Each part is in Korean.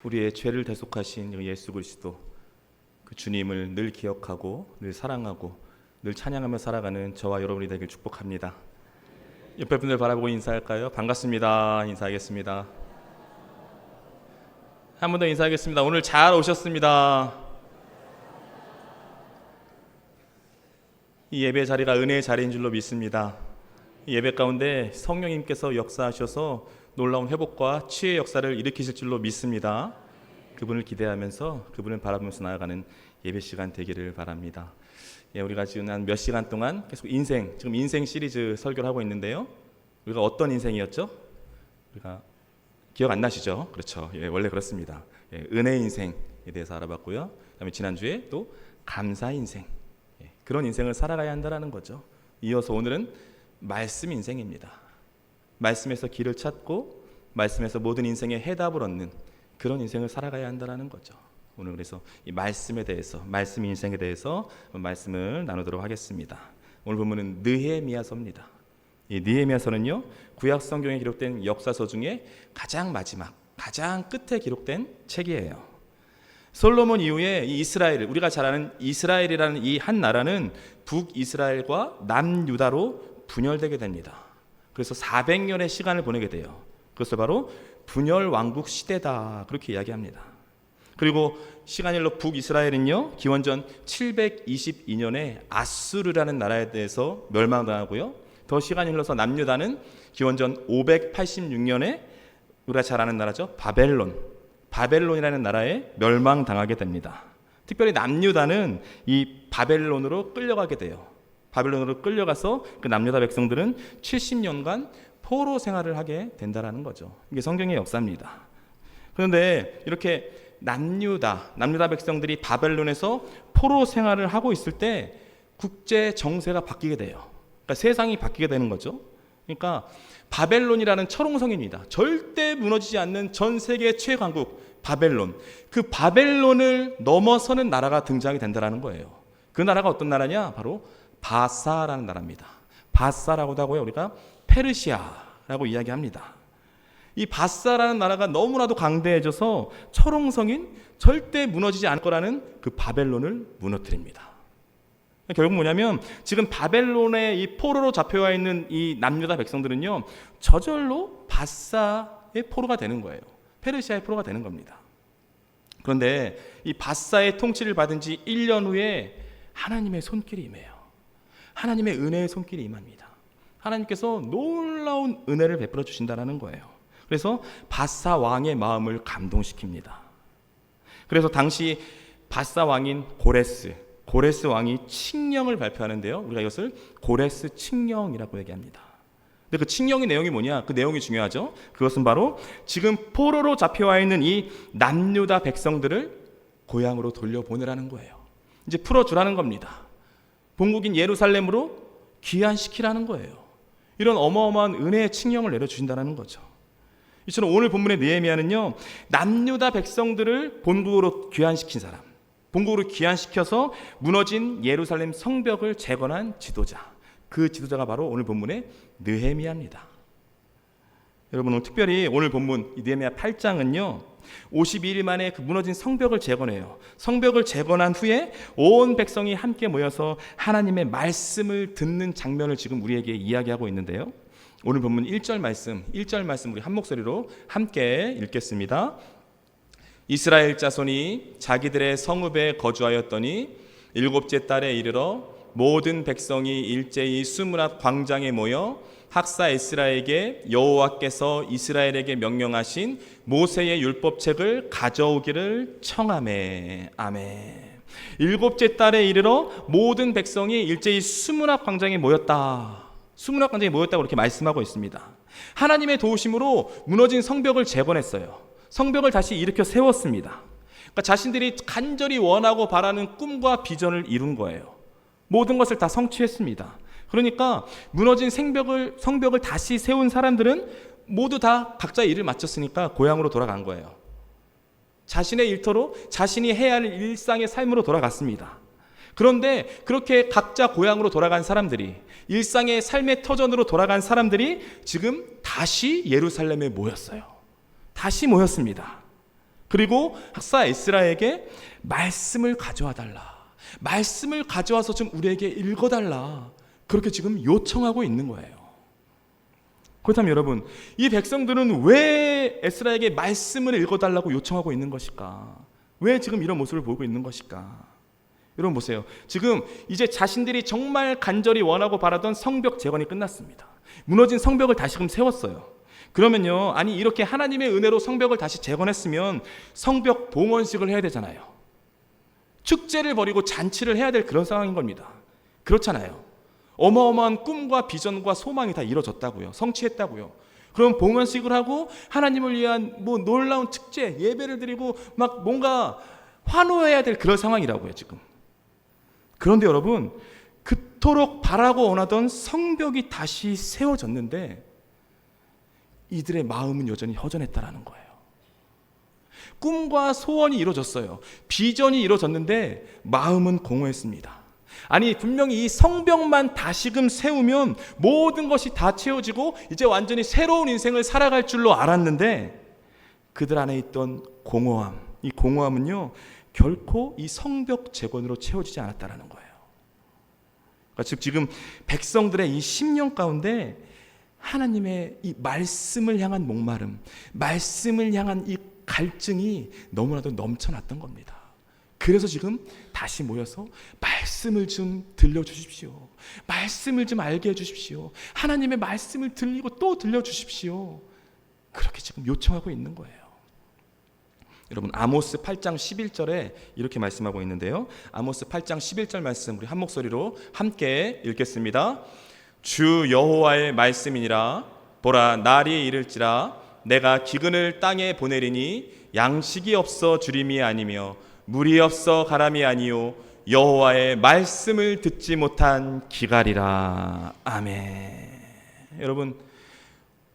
우리의 죄를 대속하신 예수 그리스도, 그 주님을 늘 기억하고 늘 사랑하고 늘 찬양하며 살아가는 저와 여러분이 되길 축복합니다. 옆에 분들 바라보고 인사할까요? 반갑습니다. 인사하겠습니다. 한 번 더 인사하겠습니다. 오늘 잘 오셨습니다. 이 예배 자리가 은혜의 자리인 줄로 믿습니다. 이 예배 가운데 성령님께서 역사하셔서 놀라운 회복과 치유의 역사를 일으키실 줄로 믿습니다. 그분을 기대하면서 그분을 바라보면서 나아가는 예배 시간 되기를 바랍니다. 우리가 지금 한 몇 시간 동안 계속 지금 인생 시리즈 설교를 하고 있는데요. 우리가 어떤 인생이었죠? 우리가 기억 안 나시죠? 그렇죠. 원래 그렇습니다. 은혜 인생에 대해서 알아봤고요. 그다음에 지난주에 또 감사 인생, 그런 인생을 살아가야 한다는 거죠. 이어서 오늘은 말씀 인생입니다. 말씀에서 길을 찾고 말씀에서 모든 인생의 해답을 얻는 그런 인생을 살아가야 한다는 거죠. 오늘 그래서 이 말씀에 대해서, 말씀 인생에 대해서 말씀을 나누도록 하겠습니다. 오늘 본문은 느헤미야서입니다. 이 느헤미야서는요, 구약 성경에 기록된 역사서 중에 가장 마지막, 가장 끝에 기록된 책이에요. 솔로몬 이후에 이 이스라엘, 우리가 잘 아는 이스라엘이라는 이 한 나라는 북이스라엘과 남유다로 분열되게 됩니다. 그래서 400년의 시간을 보내게 돼요. 그것을 바로 분열 왕국 시대다, 그렇게 이야기합니다. 그리고 시간이 흘러 북이스라엘은요, 기원전 722년에 아수르라는 나라에 대해서 멸망당하고요. 더 시간이 흘러서 남유다는 기원전 586년에 우리가 잘 아는 나라죠, 바벨론이라는 나라에 멸망당하게 됩니다. 특별히 남유다는 이 바벨론으로 끌려가게 돼요. 바벨론으로 끌려가서 그 남유다 백성들은 70년간 포로 생활을 하게 된다는 거죠. 이게 성경의 역사입니다. 그런데 이렇게 남유다 백성들이 바벨론에서 포로 생활을 하고 있을 때 국제 정세가 바뀌게 돼요. 그러니까 세상이 바뀌게 되는 거죠. 그러니까 바벨론이라는 철옹성입니다. 절대 무너지지 않는 전 세계 최강국 바벨론, 그 바벨론을 넘어서는 나라가 등장이 된다는 거예요. 그 나라가 어떤 나라냐? 바로 바사라는 나라입니다. 바사라고도 하고요, 우리가 페르시아라고 이야기합니다. 이 바사라는 나라가 너무나도 강대해져서 철옹성인 절대 무너지지 않을 거라는 그 바벨론을 무너뜨립니다. 결국 뭐냐면 지금 바벨론의 이 포로로 잡혀와 있는 이 남유다 백성들은요, 저절로 바사의 포로가 되는 거예요. 페르시아의 포로가 되는 겁니다. 그런데 이 바사의 통치를 받은 지 1년 후에 하나님의 손길이 임해요. 하나님의 은혜의 손길이 임합니다. 하나님께서 놀라운 은혜를 베풀어 주신다는 거예요. 그래서 바사 왕의 마음을 감동시킵니다. 그래서 당시 바사 왕인 고레스 왕이 칙령을 발표하는데요, 우리가 이것을 고레스 칙령이라고 얘기합니다. 근데 그 칙령의 내용이 뭐냐? 그 내용이 중요하죠. 그것은 바로 지금 포로로 잡혀와 있는 이 남유다 백성들을 고향으로 돌려보내라는 거예요. 이제 풀어주라는 겁니다. 본국인 예루살렘으로 귀환시키라는 거예요. 이런 어마어마한 은혜의 칙령을 내려주신다는 거죠. 이처럼 오늘 본문의 느헤미야는요, 남유다 백성들을 본국으로 귀환시킨 사람, 본국으로 귀환시켜서 무너진 예루살렘 성벽을 재건한 지도자, 그 지도자가 바로 오늘 본문의 느헤미야입니다. 여러분, 오늘 특별히 오늘 본문 느헤미야 8장은요 52일 만에 그 무너진 성벽을 재건해요. 성벽을 재건한 후에 온 백성이 함께 모여서 하나님의 말씀을 듣는 장면을 지금 우리에게 이야기하고 있는데요, 오늘 본문 1절 말씀 우리 한 목소리로 함께 읽겠습니다. 이스라엘 자손이 자기들의 성읍에 거주하였더니 일곱째 달에 이르러 모든 백성이 일제히 수문 앞 광장에 모여 학사 에스라에게 여호와께서 이스라엘에게 명령하신 모세의 율법책을 가져오기를 청하매. 아멘. 일곱째 달에 이르러 모든 백성이 일제히 수문 앞 광장에 모였다. 수문 앞 광장에 모였다고 이렇게 말씀하고 있습니다. 하나님의 도우심으로 무너진 성벽을 재건했어요. 성벽을 다시 일으켜 세웠습니다. 그러니까 자신들이 간절히 원하고 바라는 꿈과 비전을 이룬 거예요. 모든 것을 다 성취했습니다. 그러니까 무너진 성벽을 다시 세운 사람들은 모두 다 각자의 일을 마쳤으니까 고향으로 돌아간 거예요. 자신의 일터로, 자신이 해야 할 일상의 삶으로 돌아갔습니다. 그런데 그렇게 각자 고향으로 돌아간 사람들이, 일상의 삶의 터전으로 돌아간 사람들이 지금 다시 예루살렘에 모였어요. 다시 모였습니다. 그리고 학사 에스라에게 말씀을 가져와 달라, 말씀을 가져와서 좀 우리에게 읽어달라, 그렇게 지금 요청하고 있는 거예요. 그렇다면 여러분, 이 백성들은 왜 에스라에게 말씀을 읽어달라고 요청하고 있는 것일까? 왜 지금 이런 모습을 보이고 있는 것일까? 여러분 보세요. 지금 이제 자신들이 정말 간절히 원하고 바라던 성벽 재건이 끝났습니다. 무너진 성벽을 다시금 세웠어요. 그러면요, 아니 이렇게 하나님의 은혜로 성벽을 다시 재건했으면 성벽 봉헌식을 해야 되잖아요. 축제를 벌이고 잔치를 해야 될 그런 상황인 겁니다. 그렇잖아요. 어마어마한 꿈과 비전과 소망이 다 이루어졌다고요. 성취했다고요. 그럼 봉헌식을 하고 하나님을 위한 뭐 놀라운 축제, 예배를 드리고 막 뭔가 환호해야 될 그런 상황이라고요, 지금. 그런데 여러분, 그토록 바라고 원하던 성벽이 다시 세워졌는데 이들의 마음은 여전히 허전했다라는 거예요. 꿈과 소원이 이루어졌어요. 비전이 이루어졌는데 마음은 공허했습니다. 아니 분명히 이 성벽만 다시금 세우면 모든 것이 다 채워지고 이제 완전히 새로운 인생을 살아갈 줄로 알았는데 그들 안에 있던 공허함, 이 공허함은요 결코 이 성벽 재건으로 채워지지 않았다라는 거예요. 그러니까 즉 지금 백성들의 이 심령 가운데 하나님의 이 말씀을 향한 목마름, 말씀을 향한 이 갈증이 너무나도 넘쳐났던 겁니다. 그래서 지금 다시 모여서 말씀을 좀 들려주십시오. 말씀을 좀 알게 해주십시오. 하나님의 말씀을 들리고 또 들려주십시오. 그렇게 지금 요청하고 있는 거예요. 여러분 아모스 8장 11절에 이렇게 말씀하고 있는데요. 아모스 8장 11절 말씀 우리 한 목소리로 함께 읽겠습니다. 주 여호와의 말씀이니라. 보라 날이 이를지라 내가 기근을 땅에 보내리니 양식이 없어 주림이 아니며 물이 없어 가람이 아니요 여호와의 말씀을 듣지 못한 기갈이라. 아멘. 여러분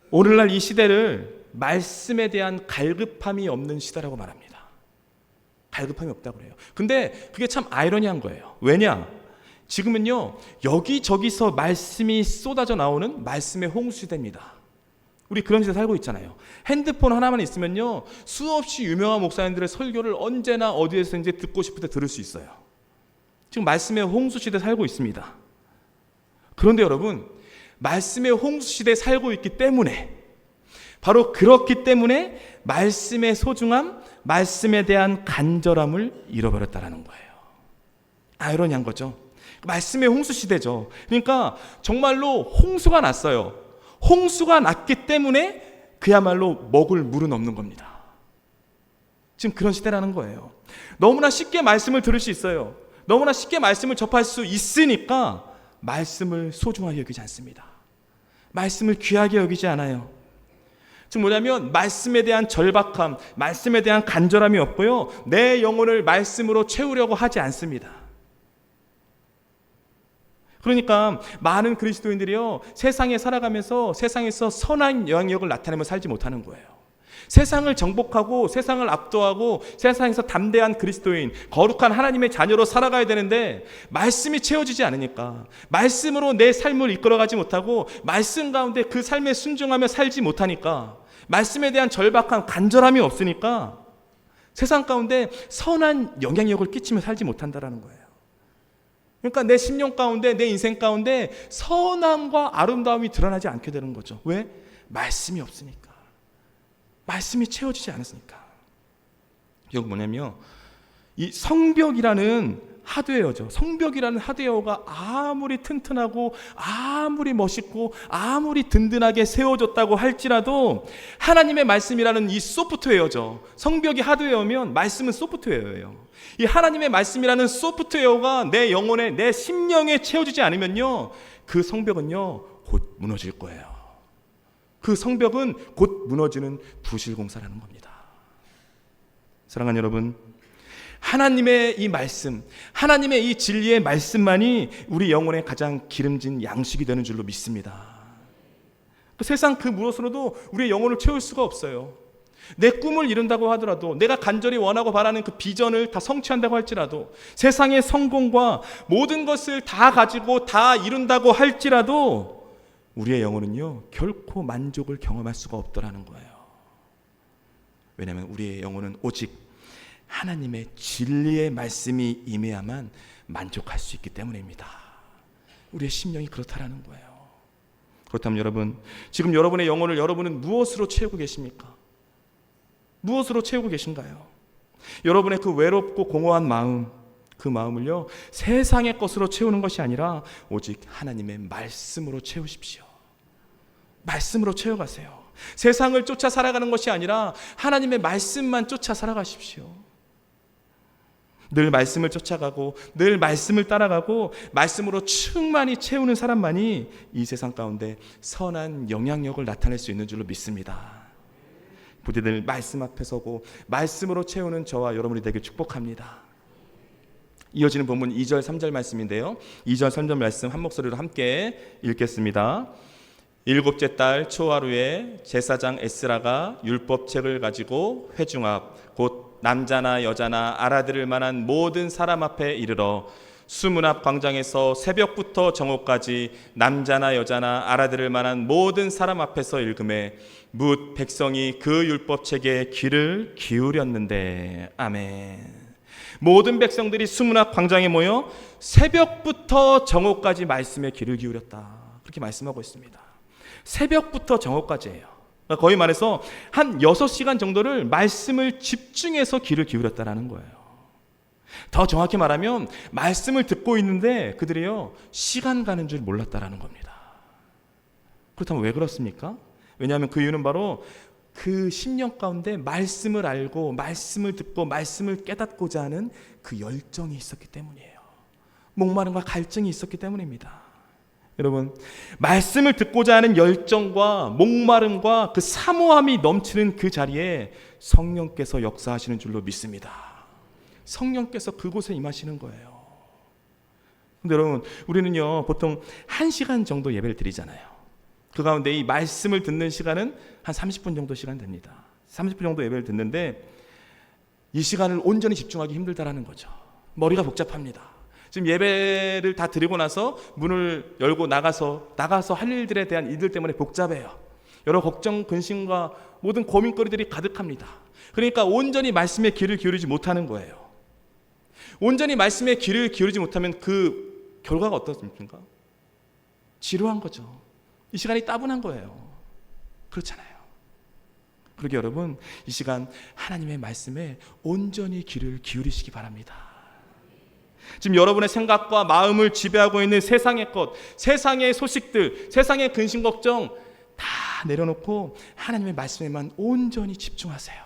오늘날 이 시대를 말씀에 대한 갈급함이 없는 시대라고 말합니다. 갈급함이 없다고 그래요. 근데 그게 참 아이러니한 거예요. 왜냐? 지금은요 여기저기서 말씀이 쏟아져 나오는 말씀의 홍수시대입니다. 우리 그런 시대 살고 있잖아요. 핸드폰 하나만 있으면요 수없이 유명한 목사님들의 설교를 언제나 어디에서든지 듣고 싶을 때 들을 수 있어요. 지금 말씀의 홍수시대 살고 있습니다. 그런데 여러분 말씀의 홍수시대에 살고 있기 때문에 바로 그렇기 때문에 말씀의 소중함, 말씀에 대한 간절함을 잃어버렸다는 거예요. 아이러니한 거죠. 말씀의 홍수시대죠. 그러니까 정말로 홍수가 났어요. 홍수가 났기 때문에 그야말로 먹을 물은 없는 겁니다. 지금 그런 시대라는 거예요. 너무나 쉽게 말씀을 들을 수 있어요. 너무나 쉽게 말씀을 접할 수 있으니까 말씀을 소중하게 여기지 않습니다. 말씀을 귀하게 여기지 않아요. 즉 뭐냐면 말씀에 대한 절박함, 말씀에 대한 간절함이 없고요. 내 영혼을 말씀으로 채우려고 하지 않습니다. 그러니까 많은 그리스도인들이요 세상에 살아가면서 세상에서 선한 영향력을 나타내며 살지 못하는 거예요. 세상을 정복하고 세상을 압도하고 세상에서 담대한 그리스도인, 거룩한 하나님의 자녀로 살아가야 되는데 말씀이 채워지지 않으니까, 말씀으로 내 삶을 이끌어가지 못하고 말씀 가운데 그 삶에 순종하며 살지 못하니까, 말씀에 대한 절박한 간절함이 없으니까 세상 가운데 선한 영향력을 끼치며 살지 못한다는 거예요. 그러니까 내 심령 가운데, 내 인생 가운데 선함과 아름다움이 드러나지 않게 되는 거죠. 왜? 말씀이 없으니까. 말씀이 채워지지 않았으니까. 이건 뭐냐면 이 성벽이라는 하드웨어죠. 성벽이라는 하드웨어가 아무리 튼튼하고 아무리 멋있고 아무리 든든하게 세워졌다고 할지라도 하나님의 말씀이라는 이 소프트웨어죠. 성벽이 하드웨어면 말씀은 소프트웨어예요. 이 하나님의 말씀이라는 소프트웨어가 내 영혼에, 내 심령에 채워지지 않으면요 그 성벽은요 곧 무너질 거예요. 그 성벽은 곧 무너지는 부실공사라는 겁니다. 사랑하는 여러분, 하나님의 이 말씀, 하나님의 이 진리의 말씀만이 우리 영혼의 가장 기름진 양식이 되는 줄로 믿습니다. 세상 그 무엇으로도 우리의 영혼을 채울 수가 없어요. 내 꿈을 이룬다고 하더라도, 내가 간절히 원하고 바라는 그 비전을 다 성취한다고 할지라도, 세상의 성공과 모든 것을 다 가지고 다 이룬다고 할지라도 우리의 영혼은요 결코 만족을 경험할 수가 없더라는 거예요. 왜냐하면 우리의 영혼은 오직 하나님의 진리의 말씀이 임해야만 만족할 수 있기 때문입니다. 우리의 심령이 그렇다라는 거예요. 그렇다면 여러분, 지금 여러분의 영혼을 여러분은 무엇으로 채우고 계십니까? 무엇으로 채우고 계신가요? 여러분의 그 외롭고 공허한 마음, 그 마음을요, 세상의 것으로 채우는 것이 아니라 오직 하나님의 말씀으로 채우십시오. 말씀으로 채워가세요. 세상을 쫓아 살아가는 것이 아니라 하나님의 말씀만 쫓아 살아가십시오. 늘 말씀을 쫓아가고 늘 말씀을 따라가고 말씀으로 충만히 채우는 사람만이 이 세상 가운데 선한 영향력을 나타낼 수 있는 줄로 믿습니다. 부디 늘 말씀 앞에 서고 말씀으로 채우는 저와 여러분이 되길 축복합니다. 이어지는 본문 2절 3절 말씀인데요, 2절 3절 말씀 한 목소리로 함께 읽겠습니다. 일곱째 달 초하루에 제사장 에스라가 율법책을 가지고 회중 앞 곧 남자나 여자나 알아들을 만한 모든 사람 앞에 이르러 수문 앞 광장에서 새벽부터 정오까지 남자나 여자나 알아들을 만한 모든 사람 앞에서 읽음에 뭇 백성이 그 율법책에 귀를 기울였는데. 아멘. 모든 백성들이 수문 앞 광장에 모여 새벽부터 정오까지 말씀에 귀를 기울였다, 그렇게 말씀하고 있습니다. 새벽부터 정오까지예요. 거의 말해서 한 6시간 정도를 말씀을 집중해서 귀를 기울였다라는 거예요. 더 정확히 말하면 말씀을 듣고 있는데 그들이요, 시간 가는 줄 몰랐다라는 겁니다. 그렇다면 왜 그렇습니까? 왜냐하면 그 이유는 바로 그 심령 가운데 말씀을 알고 말씀을 듣고 말씀을 깨닫고자 하는 그 열정이 있었기 때문이에요. 목마름과 갈증이 있었기 때문입니다. 여러분, 말씀을 듣고자 하는 열정과 목마름과 그 사모함이 넘치는 그 자리에 성령께서 역사하시는 줄로 믿습니다. 성령께서 그곳에 임하시는 거예요. 근데 여러분, 우리는요 보통 1시간 정도 예배를 드리잖아요. 그 가운데 이 말씀을 듣는 시간은 한 30분 정도 시간 됩니다. 30분 정도 예배를 듣는데 이 시간을 온전히 집중하기 힘들다라는 거죠. 머리가 복잡합니다. 지금 예배를 다 드리고 나서 문을 열고 나가서 할 일들에 대한 일들 때문에 복잡해요. 여러 걱정, 근심과 모든 고민거리들이 가득합니다. 그러니까 온전히 말씀에 귀를 기울이지 못하는 거예요. 온전히 말씀에 귀를 기울이지 못하면 그 결과가 어떻습니까? 지루한 거죠. 이 시간이 따분한 거예요. 그렇잖아요. 그러게 여러분, 이 시간 하나님의 말씀에 온전히 귀를 기울이시기 바랍니다. 지금 여러분의 생각과 마음을 지배하고 있는 세상의 것, 세상의 소식들, 세상의 근심 걱정 다 내려놓고 하나님의 말씀에만 온전히 집중하세요.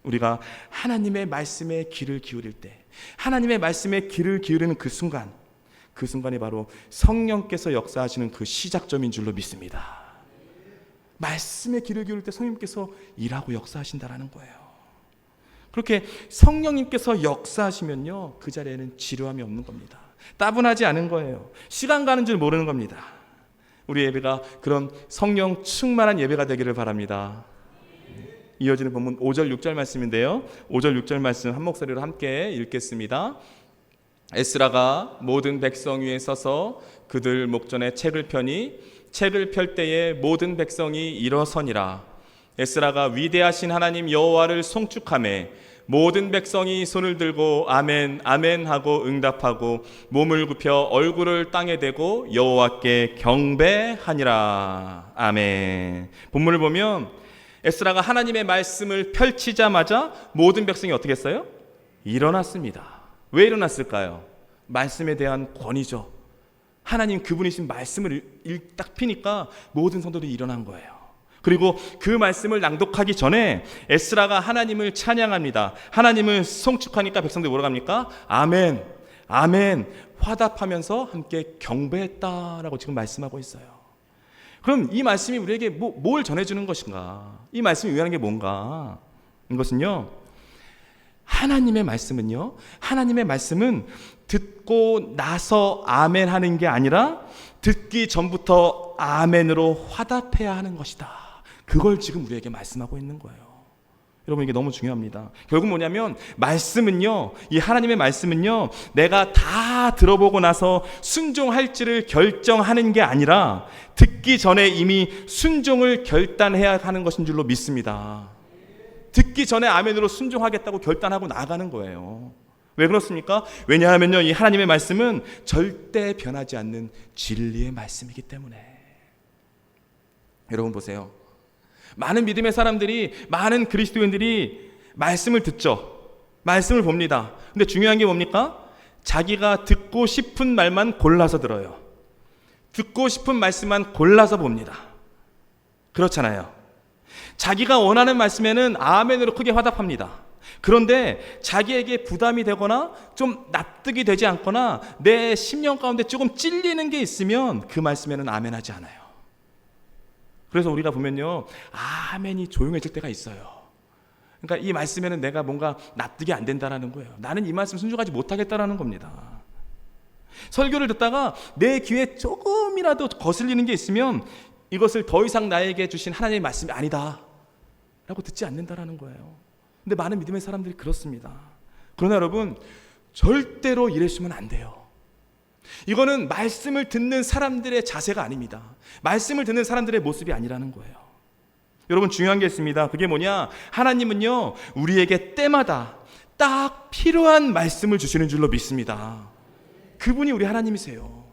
우리가 하나님의 말씀에 귀를 기울일 때, 하나님의 말씀에 귀를 기울이는 그 순간이 바로 성령께서 역사하시는 그 시작점인 줄로 믿습니다. 말씀에 귀를 기울일 때 성령님께서 일하고 역사하신다라는 거예요. 그렇게 성령님께서 역사하시면요, 그 자리에는 지루함이 없는 겁니다. 따분하지 않은 거예요. 시간 가는 줄 모르는 겁니다. 우리 예배가 그런 성령 충만한 예배가 되기를 바랍니다. 이어지는 본문 5절 6절 말씀인데요, 5절 6절 말씀 한 목소리로 함께 읽겠습니다. 에스라가 모든 백성 위에 서서 그들 목전에 책을 펴니 책을 펼 때에 모든 백성이 일어서니라. 에스라가 위대하신 하나님 여호와를 송축하매 모든 백성이 손을 들고 아멘 아멘 하고 응답하고 몸을 굽혀 얼굴을 땅에 대고 여호와께 경배하니라. 아멘. 본문을 보면 에스라가 하나님의 말씀을 펼치자마자 모든 백성이 어떻게 했어요? 일어났습니다. 왜 일어났을까요? 말씀에 대한 권위죠. 하나님 그분이신 말씀을 딱 피니까 모든 성도들이 일어난 거예요. 그리고 그 말씀을 낭독하기 전에 에스라가 하나님을 찬양합니다. 하나님을 송축하니까 백성들이 뭐라고 합니까? 아멘, 아멘 화답하면서 함께 경배했다라고 지금 말씀하고 있어요. 그럼 이 말씀이 우리에게 뭘 전해주는 것인가? 이 말씀이 의미하는 게 뭔가? 이것은요, 하나님의 말씀은 듣고 나서 아멘 하는 게 아니라 듣기 전부터 아멘으로 화답해야 하는 것이다. 그걸 지금 우리에게 말씀하고 있는 거예요. 여러분, 이게 너무 중요합니다. 결국 뭐냐면 이 하나님의 말씀은요, 내가 다 들어보고 나서 순종할지를 결정하는 게 아니라 듣기 전에 이미 순종을 결단해야 하는 것인 줄로 믿습니다. 듣기 전에 아멘으로 순종하겠다고 결단하고 나아가는 거예요. 왜 그렇습니까? 왜냐하면요, 이 하나님의 말씀은 절대 변하지 않는 진리의 말씀이기 때문에. 여러분 보세요. 많은 믿음의 사람들이, 많은 그리스도인들이 말씀을 듣죠. 말씀을 봅니다. 근데 중요한 게 뭡니까? 자기가 듣고 싶은 말만 골라서 들어요. 듣고 싶은 말씀만 골라서 봅니다. 그렇잖아요. 자기가 원하는 말씀에는 아멘으로 크게 화답합니다. 그런데 자기에게 부담이 되거나 좀 납득이 되지 않거나 내 심령 가운데 조금 찔리는 게 있으면 그 말씀에는 아멘하지 않아요. 그래서 우리가 보면요, 아멘이 조용해질 때가 있어요. 그러니까 이 말씀에는 내가 뭔가 납득이 안 된다라는 거예요. 나는 이 말씀 순종하지 못하겠다라는 겁니다. 설교를 듣다가 내 귀에 조금이라도 거슬리는 게 있으면 이것을 더 이상 나에게 주신 하나님의 말씀이 아니다 라고 듣지 않는다라는 거예요. 근데 많은 믿음의 사람들이 그렇습니다. 그러나 여러분, 절대로 이랬으면 안 돼요. 이거는 말씀을 듣는 사람들의 자세가 아닙니다. 말씀을 듣는 사람들의 모습이 아니라는 거예요. 여러분, 중요한 게 있습니다. 그게 뭐냐? 하나님은요, 우리에게 때마다 딱 필요한 말씀을 주시는 줄로 믿습니다. 그분이 우리 하나님이세요.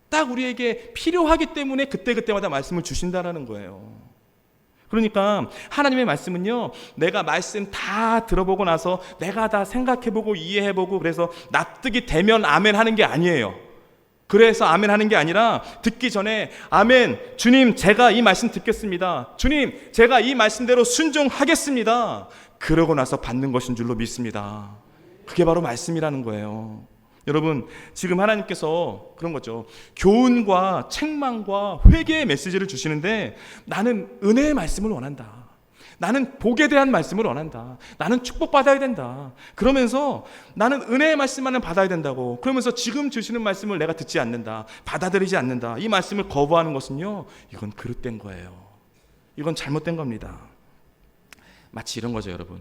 딱 우리에게 필요하기 때문에 그때그때마다 말씀을 주신다라는 거예요. 그러니까 하나님의 말씀은요, 내가 말씀 다 들어보고 나서 내가 다 생각해보고 이해해보고 그래서 납득이 되면 아멘 하는 게 아니에요. 그래서 아멘 하는 게 아니라 듣기 전에 아멘, 주님 제가 이 말씀 듣겠습니다. 주님 제가 이 말씀대로 순종하겠습니다. 그러고 나서 받는 것인 줄로 믿습니다. 그게 바로 말씀이라는 거예요. 여러분, 지금 하나님께서 그런 거죠. 교훈과 책망과 회개의 메시지를 주시는데 나는 은혜의 말씀을 원한다. 나는 복에 대한 말씀을 원한다. 나는 축복받아야 된다. 그러면서 나는 은혜의 말씀만을 받아야 된다고. 그러면서 지금 주시는 말씀을 내가 듣지 않는다. 받아들이지 않는다. 이 말씀을 거부하는 것은요, 이건 그릇된 거예요. 이건 잘못된 겁니다. 마치 이런 거죠, 여러분.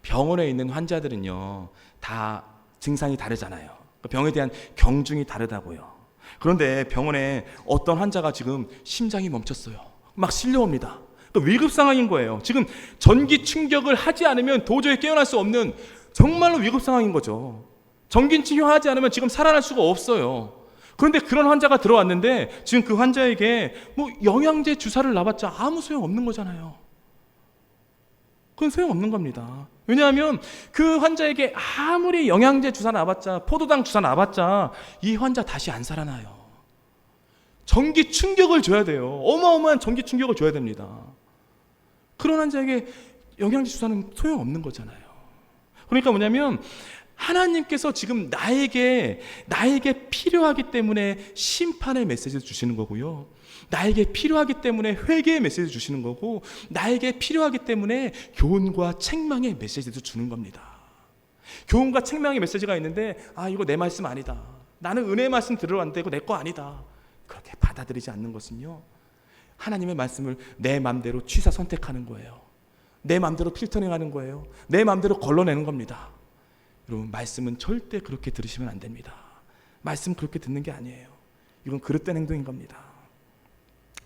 병원에 있는 환자들은요, 다 증상이 다르잖아요. 병에 대한 경중이 다르다고요. 그런데 병원에 어떤 환자가 지금 심장이 멈췄어요. 막 실려옵니다. 위급 상황인 거예요. 지금 전기 충격을 하지 않으면 도저히 깨어날 수 없는 정말로 위급 상황인 거죠. 전기 충격하지 않으면 지금 살아날 수가 없어요. 그런데 그런 환자가 들어왔는데 지금 그 환자에게 뭐 영양제 주사를 놔봤자 아무 소용 없는 거잖아요. 그건 소용없는 겁니다. 왜냐하면 그 환자에게 아무리 영양제 주사 놔봤자, 포도당 주사 놔봤자 이 환자 다시 안 살아나요. 전기 충격을 줘야 돼요. 어마어마한 전기 충격을 줘야 됩니다. 그런 환자에게 영양제 주사는 소용없는 거잖아요. 그러니까 뭐냐면 하나님께서 지금 나에게 필요하기 때문에 심판의 메시지를 주시는 거고요. 나에게 필요하기 때문에 회개의 메시지를 주시는 거고, 나에게 필요하기 때문에 교훈과 책망의 메시지도 주는 겁니다. 교훈과 책망의 메시지가 있는데 이거 내 말씀 아니다. 나는 은혜의 말씀 들으러 왔는데 이거 내 거 아니다. 그렇게 받아들이지 않는 것은요, 하나님의 말씀을 내 마음대로 취사 선택하는 거예요. 내 마음대로 필터링하는 거예요. 내 마음대로 걸러내는 겁니다. 여러분, 말씀은 절대 그렇게 들으시면 안 됩니다. 말씀 그렇게 듣는 게 아니에요. 이건 그릇된 행동인 겁니다.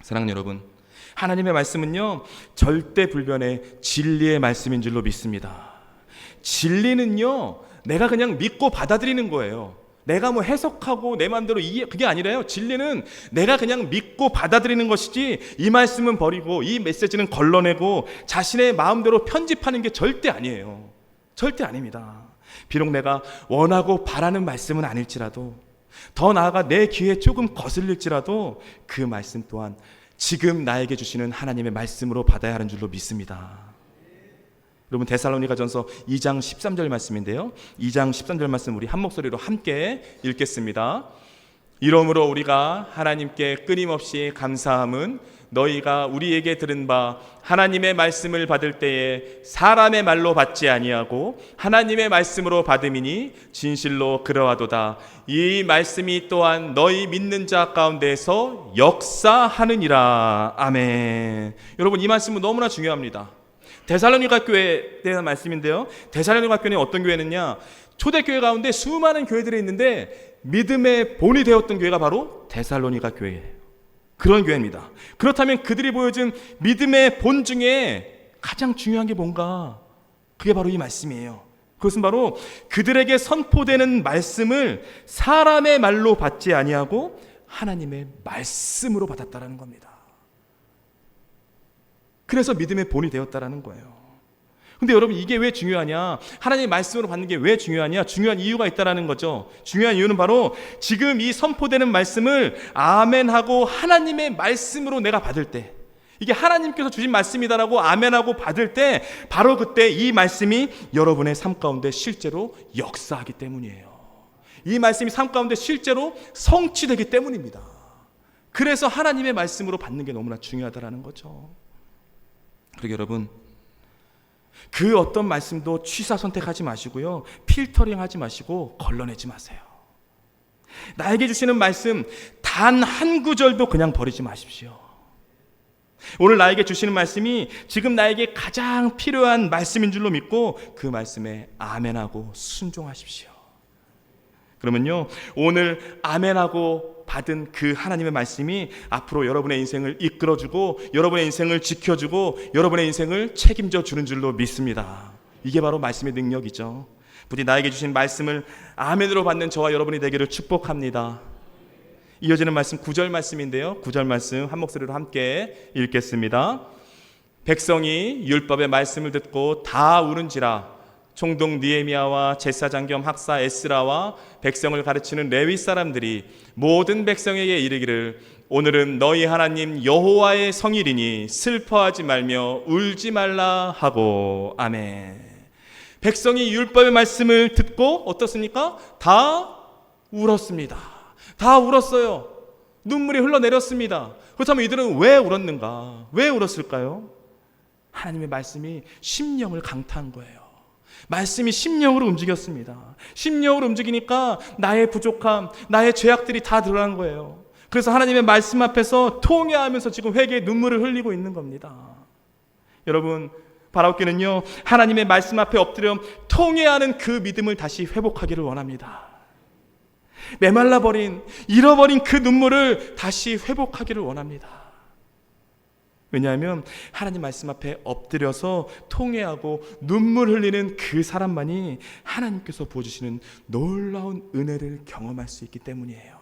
사랑하는 여러분, 하나님의 말씀은요, 절대불변의 진리의 말씀인 줄로 믿습니다. 진리는요, 내가 그냥 믿고 받아들이는 거예요. 내가 뭐 해석하고 내 마음대로 그게 아니라요. 진리는 내가 그냥 믿고 받아들이는 것이지, 이 말씀은 버리고 이 메시지는 걸러내고 자신의 마음대로 편집하는 게 절대 아니에요. 절대 아닙니다. 비록 내가 원하고 바라는 말씀은 아닐지라도, 더 나아가 내 귀에 조금 거슬릴지라도 그 말씀 또한 지금 나에게 주시는 하나님의 말씀으로 받아야 하는 줄로 믿습니다. 여러분, 데살로니가전서 2장 13절 말씀인데요, 2장 13절 말씀 우리 한 목소리로 함께 읽겠습니다. 이러므로 우리가 하나님께 끊임없이 감사함은 너희가 우리에게 들은 바 하나님의 말씀을 받을 때에 사람의 말로 받지 아니하고 하나님의 말씀으로 받음이니 진실로 그러하도다. 이 말씀이 또한 너희 믿는 자 가운데서 역사하느니라. 아멘. 여러분, 이 말씀은 너무나 중요합니다. 데살로니가 교회에 대한 말씀인데요, 데살로니가 교회는 어떤 교회느냐, 초대교회 가운데 수많은 교회들이 있는데 믿음의 본이 되었던 교회가 바로 데살로니가 교회예요. 그런 교회입니다. 그렇다면 그들이 보여준 믿음의 본 중에 가장 중요한 게 뭔가? 그게 바로 이 말씀이에요. 그것은 바로 그들에게 선포되는 말씀을 사람의 말로 받지 아니하고 하나님의 말씀으로 받았다라는 겁니다. 그래서 믿음의 본이 되었다라는 거예요. 근데 여러분, 이게 왜 중요하냐? 하나님의 말씀으로 받는 게 왜 중요하냐? 중요한 이유가 있다라는 거죠. 중요한 이유는 바로 지금 이 선포되는 말씀을 아멘하고 하나님의 말씀으로 내가 받을 때, 이게 하나님께서 주신 말씀이다라고 아멘하고 받을 때, 바로 그때 이 말씀이 여러분의 삶 가운데 실제로 역사하기 때문이에요. 이 말씀이 삶 가운데 실제로 성취되기 때문입니다. 그래서 하나님의 말씀으로 받는 게 너무나 중요하다라는 거죠. 그리고 여러분, 그 어떤 말씀도 취사 선택하지 마시고요, 필터링하지 마시고 걸러내지 마세요. 나에게 주시는 말씀 단 한 구절도 그냥 버리지 마십시오. 오늘 나에게 주시는 말씀이 지금 나에게 가장 필요한 말씀인 줄로 믿고 그 말씀에 아멘하고 순종하십시오. 그러면요, 오늘 아멘하고 받은 그 하나님의 말씀이 앞으로 여러분의 인생을 이끌어주고 여러분의 인생을 지켜주고 여러분의 인생을 책임져 주는 줄로 믿습니다. 이게 바로 말씀의 능력이죠. 부디 나에게 주신 말씀을 아멘으로 받는 저와 여러분이 되기를 축복합니다. 이어지는 말씀 9절 말씀인데요, 9절 말씀 한 목소리로 함께 읽겠습니다. 백성이 율법의 말씀을 듣고 다 울은지라 총독 느헤미야와 제사장 겸 학사 에스라와 백성을 가르치는 레위 사람들이 모든 백성에게 이르기를 오늘은 너희 하나님 여호와의 성일이니 슬퍼하지 말며 울지 말라 하고. 아멘. 백성이 율법의 말씀을 듣고 어떻습니까? 다 울었습니다. 다 울었어요. 눈물이 흘러내렸습니다. 그렇다면 이들은 왜 울었는가? 왜 울었을까요? 하나님의 말씀이 심령을 강타한 거예요. 말씀이 심령으로 움직였습니다. 심령으로 움직이니까 나의 부족함, 나의 죄악들이 다 드러난 거예요. 그래서 하나님의 말씀 앞에서 통회하면서 지금 회개의 눈물을 흘리고 있는 겁니다. 여러분, 바라옵기는요, 하나님의 말씀 앞에 엎드려 통회하는 그 믿음을 다시 회복하기를 원합니다. 메말라버린, 잃어버린 그 눈물을 다시 회복하기를 원합니다. 왜냐하면 하나님 말씀 앞에 엎드려서 통회하고 눈물 흘리는 그 사람만이 하나님께서 부어주시는 놀라운 은혜를 경험할 수 있기 때문이에요.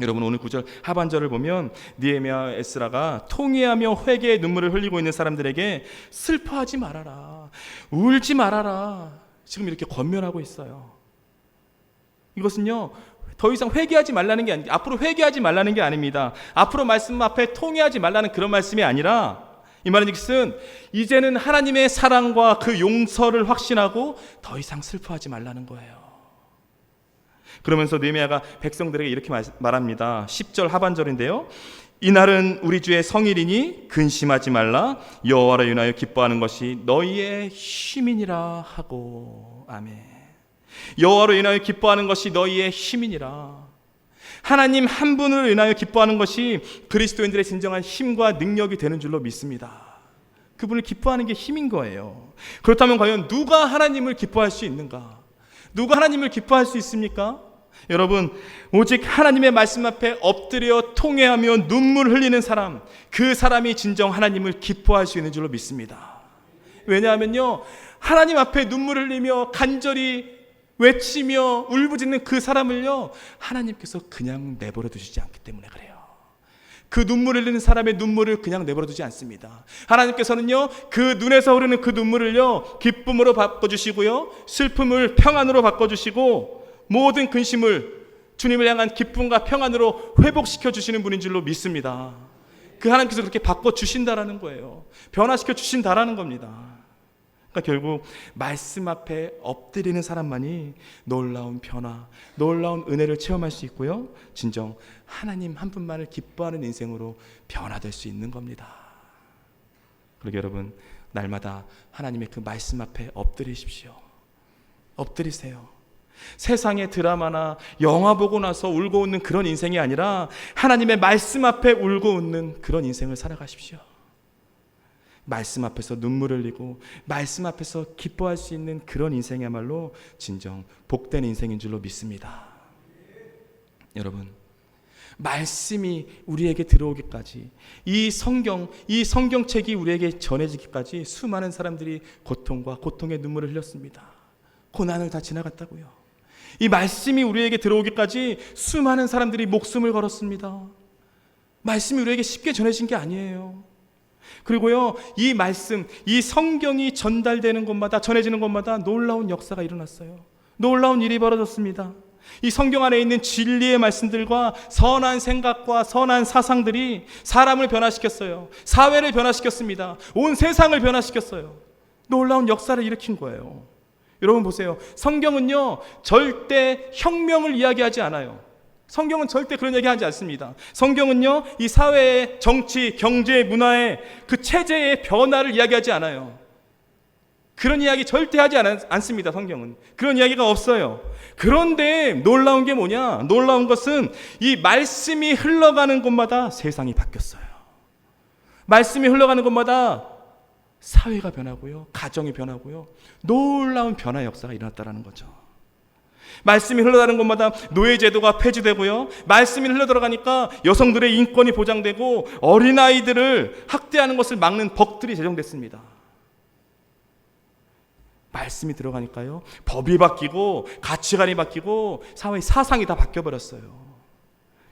여러분, 오늘 9절 하반절을 보면 느헤미야 에스라가 통회하며 회개의 눈물을 흘리고 있는 사람들에게 슬퍼하지 말아라, 울지 말아라, 지금 이렇게 권면하고 있어요. 이것은요, 더 이상 회개하지 말라는 게 앞으로 회개하지 말라는 게 아닙니다. 앞으로 말씀 앞에 통회하지 말라는 그런 말씀이 아니라, 이 말은 즉슨 이제는 하나님의 사랑과 그 용서를 확신하고 더 이상 슬퍼하지 말라는 거예요. 그러면서 느헤미야가 백성들에게 이렇게 말합니다. 10절 하반절인데요, 이날은 우리 주의 성일이니 근심하지 말라, 여호와를 인하여 기뻐하는 것이 너희의 힘이니라 하고. 아멘. 여호와로 인하여 기뻐하는 것이 너희의 힘이니라. 하나님 한 분을 인하여 기뻐하는 것이 그리스도인들의 진정한 힘과 능력이 되는 줄로 믿습니다. 그분을 기뻐하는 게 힘인 거예요. 그렇다면 과연 누가 하나님을 기뻐할 수 있는가? 누가 하나님을 기뻐할 수 있습니까? 여러분, 오직 하나님의 말씀 앞에 엎드려 통회하며 눈물 흘리는 사람, 그 사람이 진정 하나님을 기뻐할 수 있는 줄로 믿습니다. 왜냐하면요, 하나님 앞에 눈물 흘리며 간절히 외치며 울부짖는 그 사람을요, 하나님께서 그냥 내버려 두시지 않기 때문에 그래요. 그 눈물 흘리는 사람의 눈물을 그냥 내버려 두지 않습니다. 하나님께서는요, 그 눈에서 흐르는 그 눈물을요, 기쁨으로 바꿔주시고요, 슬픔을 평안으로 바꿔주시고, 모든 근심을 주님을 향한 기쁨과 평안으로 회복시켜 주시는 분인 줄로 믿습니다. 그 하나님께서 그렇게 바꿔주신다라는 거예요. 변화시켜 주신다라는 겁니다. 그러니까 결국 말씀 앞에 엎드리는 사람만이 놀라운 변화, 놀라운 은혜를 체험할 수 있고요, 진정 하나님 한 분만을 기뻐하는 인생으로 변화될 수 있는 겁니다. 그러게 여러분, 날마다 하나님의 그 말씀 앞에 엎드리십시오. 엎드리세요. 세상의 드라마나 영화 보고 나서 울고 웃는 그런 인생이 아니라 하나님의 말씀 앞에 울고 웃는 그런 인생을 살아가십시오. 말씀 앞에서 눈물을 흘리고 말씀 앞에서 기뻐할 수 있는 그런 인생이야말로 진정 복된 인생인 줄로 믿습니다. 여러분, 말씀이 우리에게 들어오기까지, 이 성경책이 우리에게 전해지기까지 수많은 사람들이 고통과 고통의 눈물을 흘렸습니다. 고난을 다 지나갔다고요. 이 말씀이 우리에게 들어오기까지 수많은 사람들이 목숨을 걸었습니다. 말씀이 우리에게 쉽게 전해진 게 아니에요. 그리고요, 이 말씀, 이 성경이 전달되는 곳마다, 전해지는 곳마다 놀라운 역사가 일어났어요. 놀라운 일이 벌어졌습니다. 이 성경 안에 있는 진리의 말씀들과 선한 생각과 선한 사상들이 사람을 변화시켰어요. 사회를 변화시켰습니다. 온 세상을 변화시켰어요. 놀라운 역사를 일으킨 거예요. 여러분 보세요. 성경은요, 절대 혁명을 이야기하지 않아요. 성경은 절대 그런 얘기 하지 않습니다. 성경은요, 이 사회의 정치, 경제, 문화의 그 체제의 변화를 이야기하지 않아요. 그런 이야기 절대 하지 않습니다. 성경은 그런 이야기가 없어요. 그런데 놀라운 게 뭐냐? 놀라운 것은 이 말씀이 흘러가는 곳마다 세상이 바뀌었어요. 말씀이 흘러가는 곳마다 사회가 변하고요, 가정이 변하고요, 놀라운 변화 역사가 일어났다는 거죠. 말씀이 흘러가는 곳마다 노예제도가 폐지되고요, 말씀이 흘러들어가니까 여성들의 인권이 보장되고 어린아이들을 학대하는 것을 막는 법들이 제정됐습니다. 말씀이 들어가니까요, 법이 바뀌고 가치관이 바뀌고 사회의 사상이 다 바뀌어버렸어요.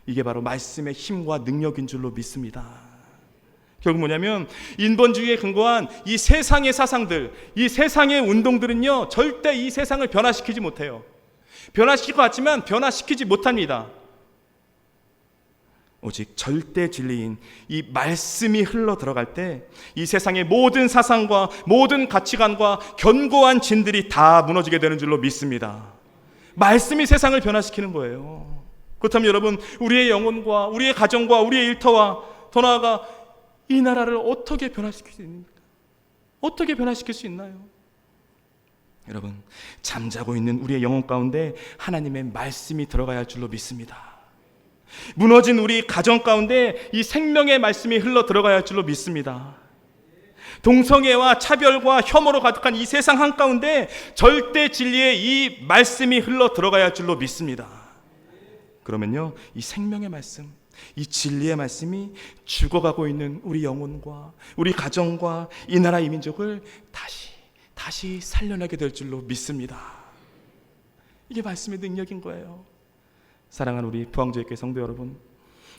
이게 바로 말씀의 힘과 능력인 줄로 믿습니다. 결국 뭐냐면 인본주의에 근거한 이 세상의 사상들, 이 세상의 운동들은요, 절대 이 세상을 변화시키지 못해요. 변화시킬 것 같지만 변화시키지 못합니다. 오직 절대 진리인 이 말씀이 흘러 들어갈 때 이 세상의 모든 사상과 모든 가치관과 견고한 진들이 다 무너지게 되는 줄로 믿습니다. 말씀이 세상을 변화시키는 거예요. 그렇다면 여러분, 우리의 영혼과 우리의 가정과 우리의 일터와 더 나아가 이 나라를 어떻게 변화시킬 수 있습니까? 어떻게 변화시킬 수 있나요? 여러분, 잠자고 있는 우리의 영혼 가운데 하나님의 말씀이 들어가야 할 줄로 믿습니다. 무너진 우리 가정 가운데 이 생명의 말씀이 흘러 들어가야 할 줄로 믿습니다. 동성애와 차별과 혐오로 가득한 이 세상 한가운데 절대 진리의 이 말씀이 흘러 들어가야 할 줄로 믿습니다. 그러면요, 이 생명의 말씀, 이 진리의 말씀이 죽어가고 있는 우리 영혼과 우리 가정과 이 나라 이 민족을 다시 살려내게 될 줄로 믿습니다. 이게 말씀의 능력인 거예요. 사랑하는 우리 부흥제일교회 성도 여러분,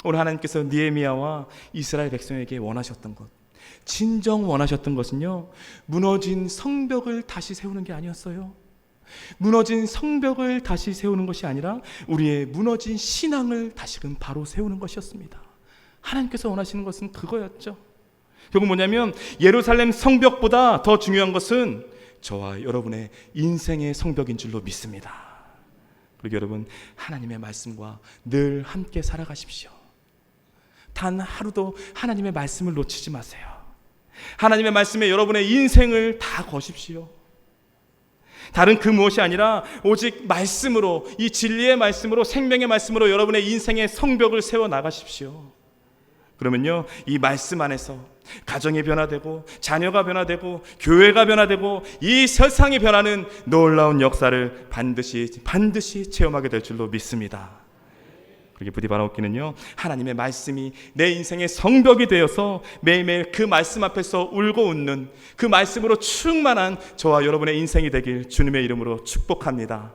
오늘 하나님께서 느헤미야와 이스라엘 백성에게 원하셨던 것, 진정 원하셨던 것은요, 무너진 성벽을 다시 세우는 게 아니었어요. 무너진 성벽을 다시 세우는 것이 아니라 우리의 무너진 신앙을 다시금 바로 세우는 것이었습니다. 하나님께서 원하시는 것은 그거였죠. 결국 뭐냐면 예루살렘 성벽보다 더 중요한 것은 저와 여러분의 인생의 성벽인 줄로 믿습니다. 그리고 여러분, 하나님의 말씀과 늘 함께 살아가십시오. 단 하루도 하나님의 말씀을 놓치지 마세요. 하나님의 말씀에 여러분의 인생을 다 거십시오. 다른 그 무엇이 아니라 오직 말씀으로, 이 진리의 말씀으로, 생명의 말씀으로 여러분의 인생의 성벽을 세워 나가십시오. 그러면요, 이 말씀 안에서 가정이 변화되고 자녀가 변화되고 교회가 변화되고 이 세상이 변하는 놀라운 역사를 반드시 체험하게 될 줄로 믿습니다. 그렇게 부디 바라옵기는요, 하나님의 말씀이 내 인생의 성벽이 되어서 매일매일 그 말씀 앞에서 울고 웃는, 그 말씀으로 충만한 저와 여러분의 인생이 되길 주님의 이름으로 축복합니다.